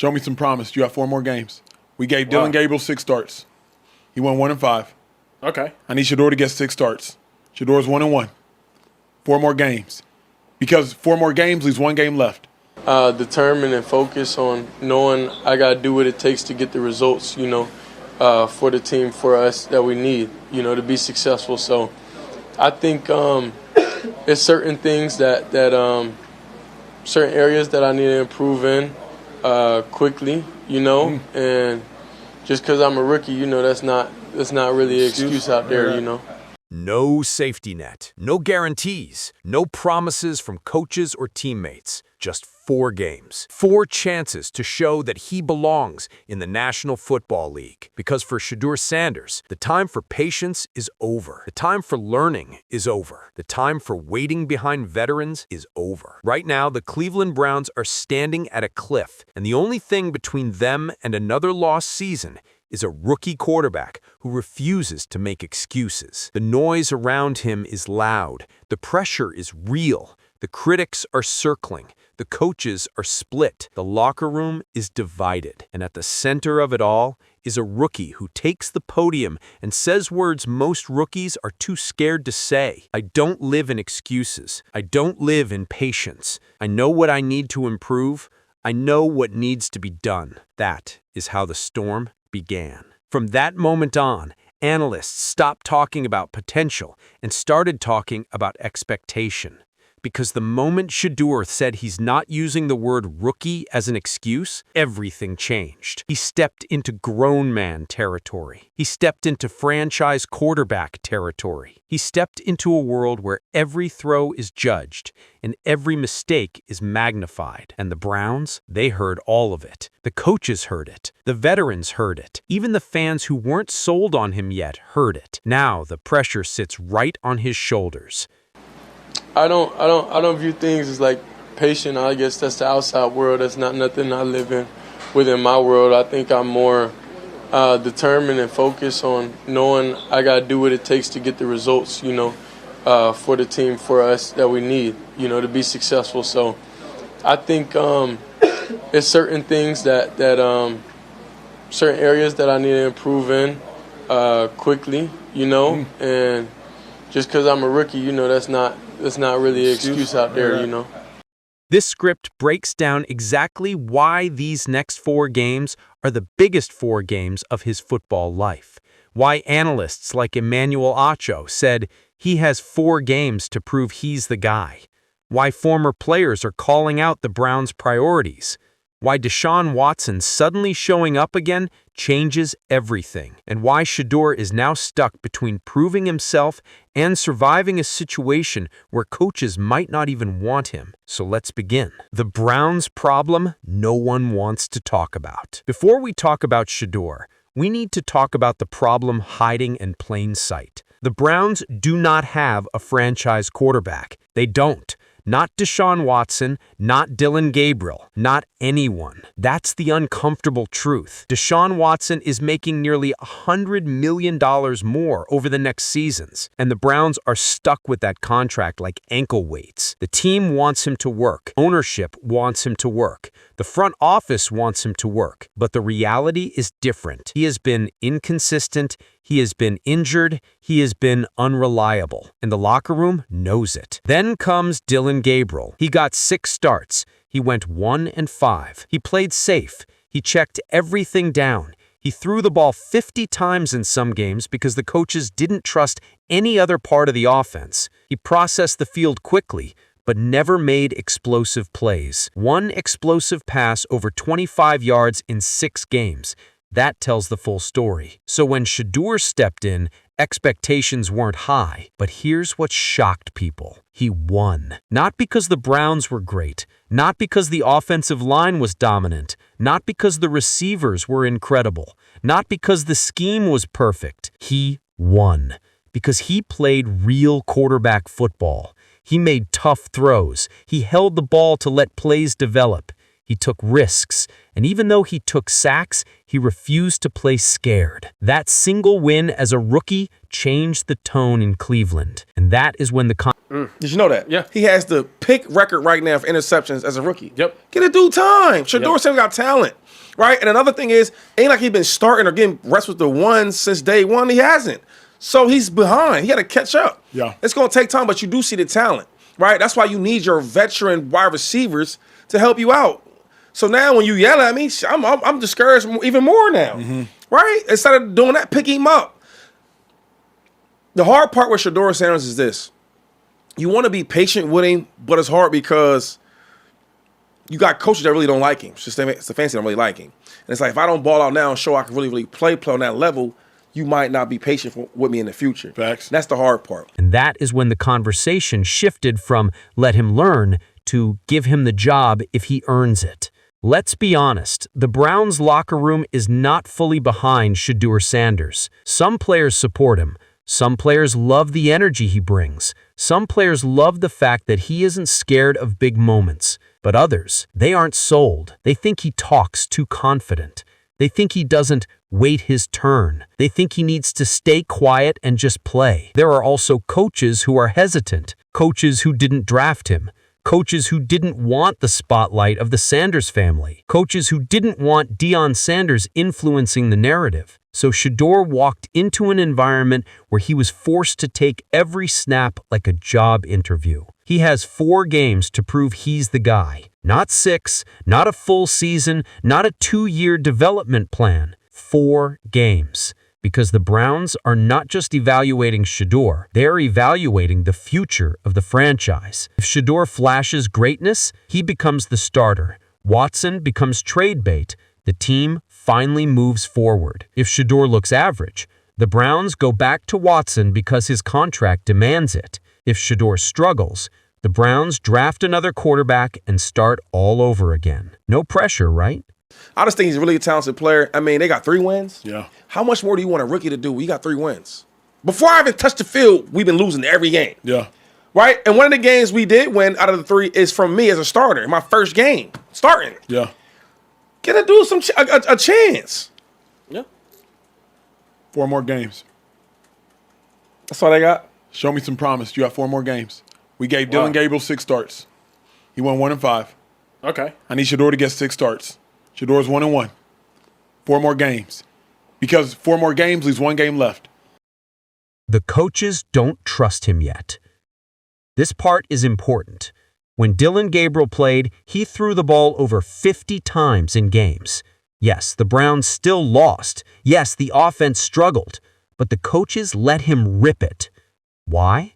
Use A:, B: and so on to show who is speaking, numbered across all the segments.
A: Show me some promise. You have 4 more games. We gave Dillon Gabriel 6 starts. He won 1 and 5.
B: Okay.
A: I need Shedeur to get 6 starts. Shedeur's 1 and 1. 4 more games. Because 4 more games leaves 1 game left.
C: Determined and focus on knowing I got to do what it takes to get the results, for the team, for us that we need, to be successful. So I think it's certain things that certain areas that I need to improve in quickly, and just because I'm a rookie, that's not really an excuse out there,
D: No safety net, no guarantees, no promises from coaches or teammates. Just 4 games, 4 chances to show that he belongs in the National Football League. Because for Shedeur Sanders, the time for patience is over. The time for learning is over. The time for waiting behind veterans is over. Right now, the Cleveland Browns are standing at a cliff, and the only thing between them and another lost season is a rookie quarterback who refuses to make excuses. The noise around him is loud. The pressure is real. The critics are circling. The coaches are split. The locker room is divided. And at the center of it all is a rookie who takes the podium and says words most rookies are too scared to say. I don't live in excuses. I don't live in patience. I know what I need to improve. I know what needs to be done. That is how the storm began. From that moment on, analysts stopped talking about potential and started talking about expectation. Because the moment Shedeur said he's not using the word rookie as an excuse, everything changed. He stepped into grown man territory. He stepped into franchise quarterback territory. He stepped into a world where every throw is judged and every mistake is magnified. And the Browns, they heard all of it. The coaches heard it. The veterans heard it. Even the fans who weren't sold on him yet heard it. Now the pressure sits right on his shoulders.
C: I don't view things as like patient. I guess that's the outside world. That's not nothing I live in within my world. I think I'm more determined and focused on knowing I got to do what it takes to get the results, for the team, for us that we need, to be successful. So I think it's certain things that certain areas that I need to improve in quickly, and just because I'm a rookie, that's not really an excuse out there,
D: This script breaks down exactly why these next 4 games are the biggest 4 games of his football life. Why analysts like Emmanuel Acho said he has 4 games to prove he's the guy. Why former players are calling out the Browns' priorities. Why Deshaun Watson suddenly showing up again changes everything, and why Shedeur is now stuck between proving himself and surviving a situation where coaches might not even want him. So let's begin. The Browns' problem no one wants to talk about. Before we talk about Shedeur, we need to talk about the problem hiding in plain sight. The Browns do not have a franchise quarterback. They don't. Not Deshaun Watson, not Dillon Gabriel, not anyone. That's the uncomfortable truth. Deshaun Watson is making nearly $100 million more over the next seasons, and the Browns are stuck with that contract like ankle weights. The team wants him to work. Ownership wants him to work. The front office wants him to work. But the reality is different. He has been inconsistent. He has been injured. He has been unreliable. And the locker room knows it. Then comes Dillon Gabriel. He got 6 starts. He went 1 and 5. He played safe. He checked everything down. He threw the ball 50 times in some games because the coaches didn't trust any other part of the offense. He processed the field quickly, but never made explosive plays. 1 explosive pass over 25 yards in 6 games. That tells the full story. So when Shedeur stepped in, expectations weren't high. But here's what shocked people. He won. Not because the Browns were great, not because the offensive line was dominant, not because the receivers were incredible, not because the scheme was perfect. He won because he played real quarterback football. He made tough throws. He held the ball to let plays develop. He took risks, and even though he took sacks, he refused to play scared. That single win as a rookie changed the tone in Cleveland, and that is when the
B: Did you know that?
E: Yeah.
B: He has the pick record right now for interceptions as a rookie.
E: Yep.
B: Get a dude time. Shedeur Sanders got talent, right? And another thing is, ain't like he's been starting or getting reps with the ones since day one. He hasn't. So he's behind. He got to catch up.
A: Yeah.
B: It's going to take time, but you do see the talent, right? That's why you need your veteran wide receivers to help you out. So now when you yell at me, I'm discouraged even more now, right? Instead of doing that, pick him up. The hard part with Shedeur Sanders is this. You want to be patient with him, but it's hard because you got coaches that really don't like him. It's the fancy don't really like him. And it's like, if I don't ball out now and show I can really play on that level, you might not be patient with me in the future.
A: Facts.
B: That's the hard part.
D: And that is when the conversation shifted from let him learn to give him the job if he earns it. Let's be honest, the Browns locker room is not fully behind Shedeur Sanders. Some players support him. Some players love the energy he brings. Some players love the fact that he isn't scared of big moments. But others, they aren't sold. They think he talks too confident. They think he doesn't wait his turn. They think he needs to stay quiet and just play. There are also coaches who are hesitant, coaches who didn't draft him, coaches who didn't want the spotlight of the Sanders family, coaches who didn't want Deion Sanders influencing the narrative. So Shedeur walked into an environment where he was forced to take every snap like a job interview. He has 4 games to prove he's the guy. Not 6, not a full season, not a 2-year development plan. 4 games. Because the Browns are not just evaluating Shedeur, they're evaluating the future of the franchise. If Shedeur flashes greatness, he becomes the starter. Watson becomes trade bait. The team finally moves forward. If Shedeur looks average, the Browns go back to Watson because his contract demands it. If Shedeur struggles, the Browns draft another quarterback and start all over again. No pressure, right?
B: I just think he's a really talented player. I mean, they got 3 wins.
A: Yeah.
B: How much more do you want a rookie to do? We got 3 wins. Before I even touched the field, we've been losing every game.
A: Yeah.
B: Right? And one of the games we did win out of the 3 is from me as a starter. My first game starting.
A: Yeah.
B: Get a dude a chance.
E: Yeah.
A: 4 more games.
B: That's all they got.
A: Show me some promise. You got 4 more games. We gave Dylan Gabriel 6 starts. He won 1 and 5.
E: Okay.
A: I need Shedeur to get 6 starts. Shedeur's 1 and 1. 4 more games. Because 4 more games leaves 1 game left.
D: The coaches don't trust him yet. This part is important. When Dylan Gabriel played, he threw the ball over 50 times in games. Yes, the Browns still lost. Yes, the offense struggled. But the coaches let him rip it. Why?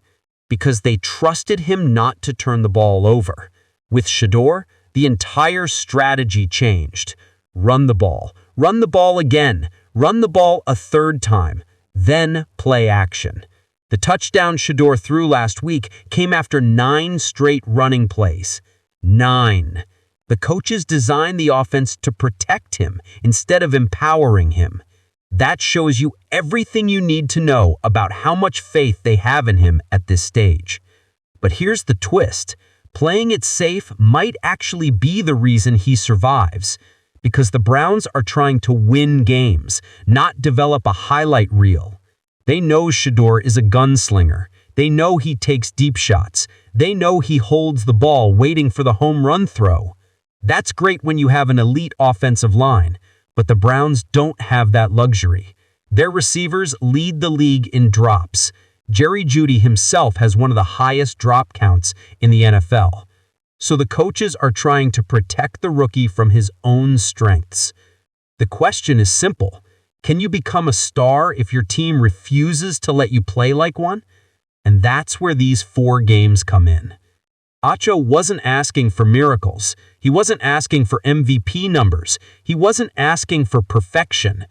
D: Because they trusted him not to turn the ball over. With Shedeur, the entire strategy changed. Run the ball again, run the ball a 3rd time, then play action. The touchdown Shedeur threw last week came after 9 straight running plays. 9. The coaches designed the offense to protect him instead of empowering him. That shows you everything you need to know about how much faith they have in him at this stage. But here's the twist. Playing it safe might actually be the reason he survives, because the Browns are trying to win games, not develop a highlight reel. They know Shedeur is a gunslinger. They know he takes deep shots. They know he holds the ball waiting for the home run throw. That's great when you have an elite offensive line, but the Browns don't have that luxury. Their receivers lead the league in drops. Jerry Jeudy himself has one of the highest drop counts in the NFL. So the coaches are trying to protect the rookie from his own strengths. The question is simple. Can you become a star if your team refuses to let you play like one? And that's where these 4 games come in. Acho wasn't asking for miracles. He wasn't asking for MVP numbers. He wasn't asking for perfection.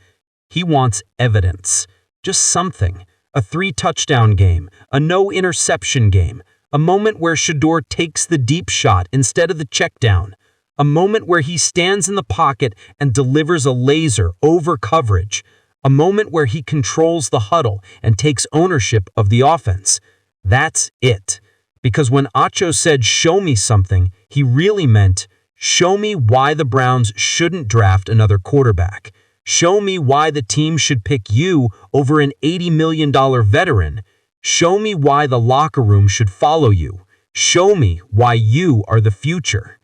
D: He wants evidence. Just something. A 3-touchdown game. A no-interception game. A moment where Shedeur takes the deep shot instead of the check down. A moment where he stands in the pocket and delivers a laser over coverage. A moment where he controls the huddle and takes ownership of the offense. That's it. Because when Acho said, "Show me something," he really meant, show me why the Browns shouldn't draft another quarterback. Show me why the team should pick you over an $80 million veteran. Show me why the locker room should follow you. Show me why you are the future.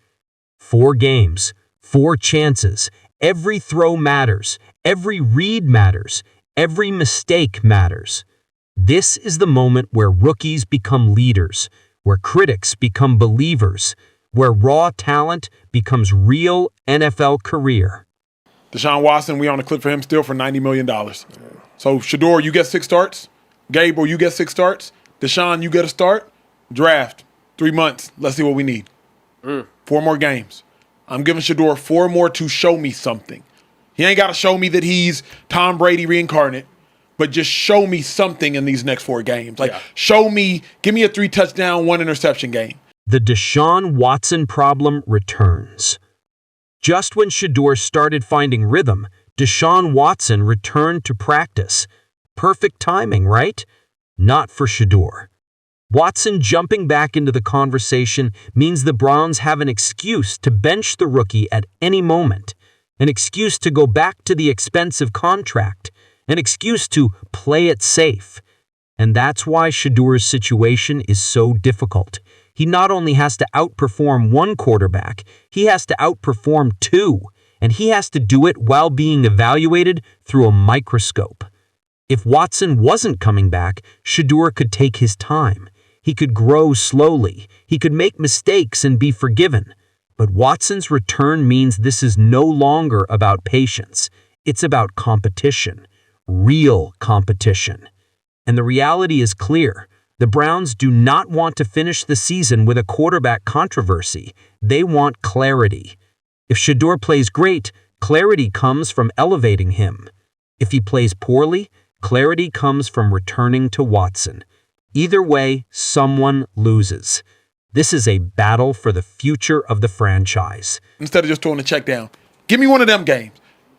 D: 4 games, 4 chances. Every throw matters. Every read matters. Every mistake matters. This is the moment where rookies become leaders, where critics become believers, where raw talent becomes real NFL career.
A: Deshaun Watson, we on a clip for him still for $90 million. So, Shedeur, you get 6 starts. Gabriel, you get 6 starts. Deshaun, you get a start. Draft, 3 months. Let's see what we need. 4 more games. I'm giving Shedeur 4 more to show me something. He ain't got to show me that he's Tom Brady reincarnate, but just show me something in these next 4 games. Show me, give me a 3 touchdown, 1 interception game.
D: The Deshaun Watson problem returns. Just when Shedeur started finding rhythm, Deshaun Watson returned to practice. Perfect timing, right? Not for Shedeur. Watson jumping back into the conversation means the Browns have an excuse to bench the rookie at any moment, an excuse to go back to the expensive contract, an excuse to play it safe. And that's why Shedeur's situation is so difficult. He not only has to outperform 1 quarterback, he has to outperform 2, and he has to do it while being evaluated through a microscope. If Watson wasn't coming back, Shedeur could take his time. He could grow slowly. He could make mistakes and be forgiven. But Watson's return means this is no longer about patience. It's about competition. Real competition. And the reality is clear. The Browns do not want to finish the season with a quarterback controversy. They want clarity. If Shedeur plays great, clarity comes from elevating him. If he plays poorly, clarity comes from returning to Watson. Either way, someone loses. This is a battle for the future of the franchise.
A: Instead of just throwing the check down, give me one of them games.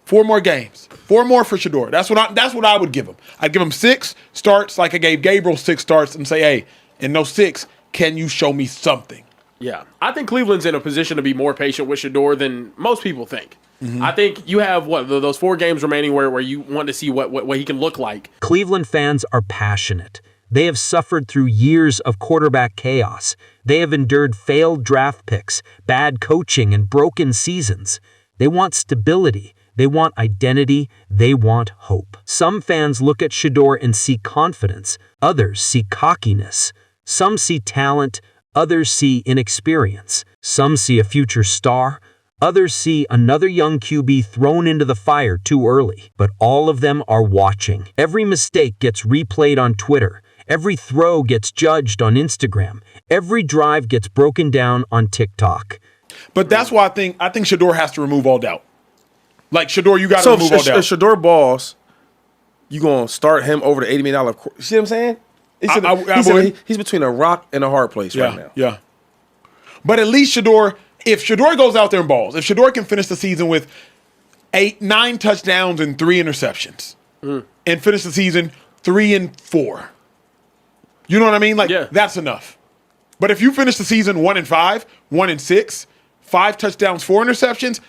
A: 4 more games. 4 more for Shedeur. That's what I would give him. I'd give him 6 starts like I gave Gabriel 6 starts and say, hey, in those 6, can you show me something?
B: Yeah. I think Cleveland's in a position to be more patient with Shedeur than most people think. I think you have, those 4 games remaining where you want to see what he can look like.
D: Cleveland fans are passionate. They have suffered through years of quarterback chaos. They have endured failed draft picks, bad coaching, and broken seasons. They want stability. They want identity. They want hope. Some fans look at Shedeur and see confidence. Others see cockiness. Some see talent. Others see inexperience. Some see a future star. Others see another young QB thrown into the fire too early. But all of them are watching. Every mistake gets replayed on Twitter. Every throw gets judged on Instagram. Every drive gets broken down on TikTok.
A: But that's why I think Shedeur has to remove all doubt. Like, Shedeur, you got to remove all doubt.
B: If Shedeur balls, you going to start him over the $80 million. You see what I'm saying? He's between a rock and a hard place right now.
A: Yeah. But at least Shedeur, if Shedeur goes out there and balls, if Shedeur can finish the season with 9 touchdowns and 3 interceptions, and finish the season 3-4, you know what I mean? That's enough. But if you finish the season 1-5, 1-6, 5 touchdowns, 4 interceptions,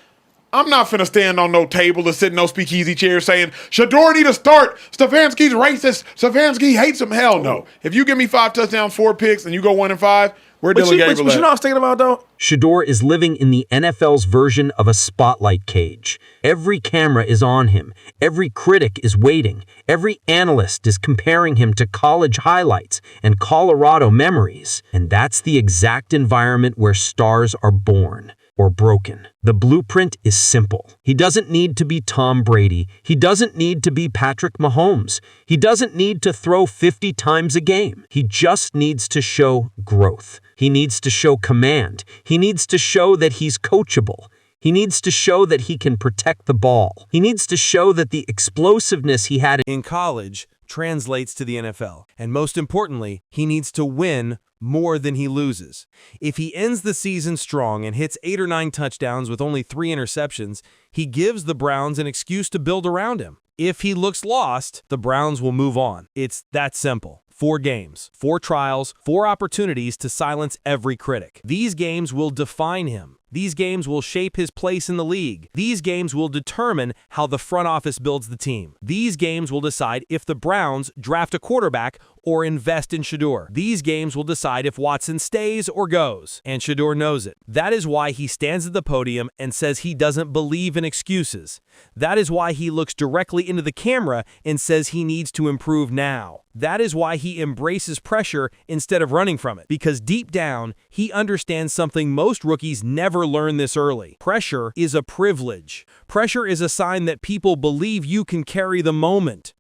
A: I'm not finna stand on no table or sit in no speakeasy chair saying, Shedeur need to start. Stefanski's racist. Stefanski hates him. Hell no. If you give me 5 touchdowns, 4 picks, and you go 1-5, we're Dylan Gabriel.
B: But you know what I was thinking about, though?
D: Shedeur is living in the NFL's version of a spotlight cage. Every camera is on him. Every critic is waiting. Every analyst is comparing him to college highlights and Colorado memories. And that's the exact environment where stars are born. Or broken. The blueprint is simple. He doesn't need to be Tom Brady. He doesn't need to be Patrick Mahomes. He doesn't need to throw 50 times a game. He just needs to show growth. He needs to show command. He needs to show that he's coachable. He needs to show that he can protect the ball. He needs to show that the explosiveness he had in college translates to the NFL. And most importantly, he needs to win more than he loses. If he ends the season strong and hits 8 or 9 touchdowns with only 3 interceptions, he gives the Browns an excuse to build around him. If he looks lost, the Browns will move on. It's that simple. 4 games, 4 trials, 4 opportunities to silence every critic. These games will define him. These games will shape his place in the league. These games will determine how the front office builds the team. These games will decide if the Browns draft a quarterback or invest in Shedeur. These games will decide if Watson stays or goes, and Shedeur knows it. That is why he stands at the podium and says he doesn't believe in excuses. That is why he looks directly into the camera and says he needs to improve now. That is why he embraces pressure instead of running from it, because deep down, he understands something most rookies never learn this early. Pressure is a privilege. Pressure is a sign that people believe you can carry the moment.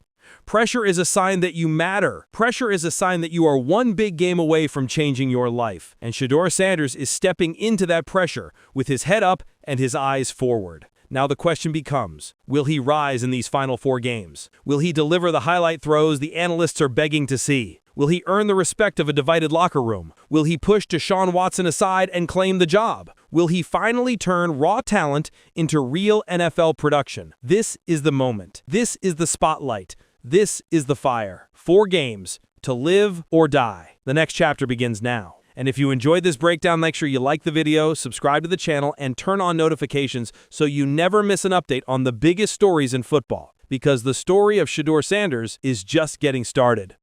D: Pressure is a sign that you matter. Pressure is a sign that you are one big game away from changing your life. And Shedeur Sanders is stepping into that pressure with his head up and his eyes forward. Now the question becomes, will he rise in these final 4 games? Will he deliver the highlight throws the analysts are begging to see? Will he earn the respect of a divided locker room? Will he push Deshaun Watson aside and claim the job? Will he finally turn raw talent into real NFL production? This is the moment. This is the spotlight. This is the fire. 4 games to live or die. The next chapter begins now. And if you enjoyed this breakdown, make sure you like the video, subscribe to the channel, and turn on notifications so you never miss an update on the biggest stories in football. Because the story of Shedeur Sanders is just getting started.